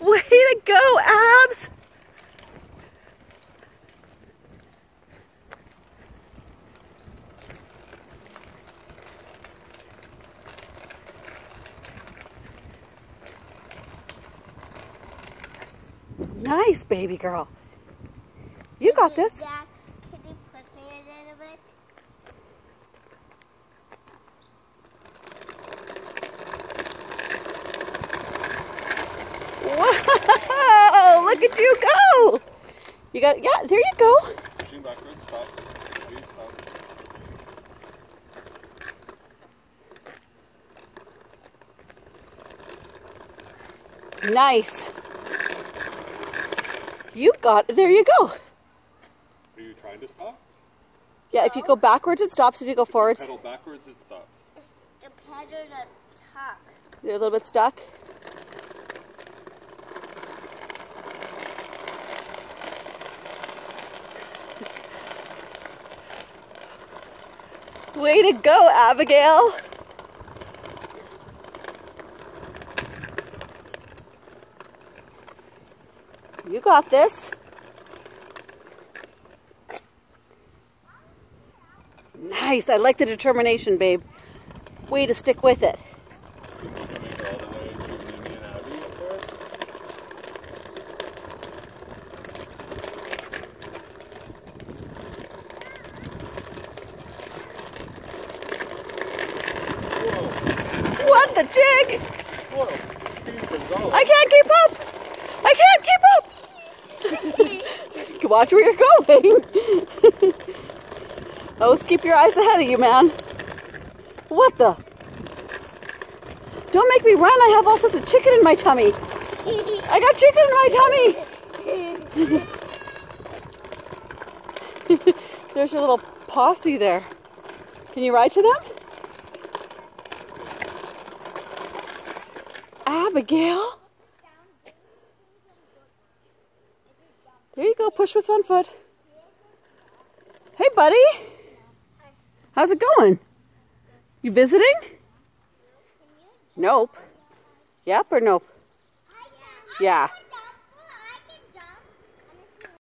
Way to go, Abs! Nice, baby girl. You got this. Dad, can you push me a little bit? Wow! Look at you go! You got, yeah, there you go. Pushing backwards, stop. Please stop. Nice. You got, there you go. Are you trying to stop? Yeah, if you go backwards, it stops. If you go forwards, Pedal backwards, it stops. It's the pedal that talk. you're a little bit stuck. Way to go, Abigail. You got this. Nice. I like the determination, babe. Way to stick with it. You want to make it all the way to Mimi and Abby up there? Whoa. What the jig? Whoa. Speed Gonzalez. I can't keep up. I can't keep up. Watch where you're going. Always keep your eyes ahead of you, man. What the? Don't make me run. I have all sorts of chicken in my tummy. I got chicken in my tummy. There's your little posse there. Can you ride to them? Abigail? There you go. Push with one foot. Hey, buddy. How's it going? You visiting? Nope. Yep or nope? Yeah.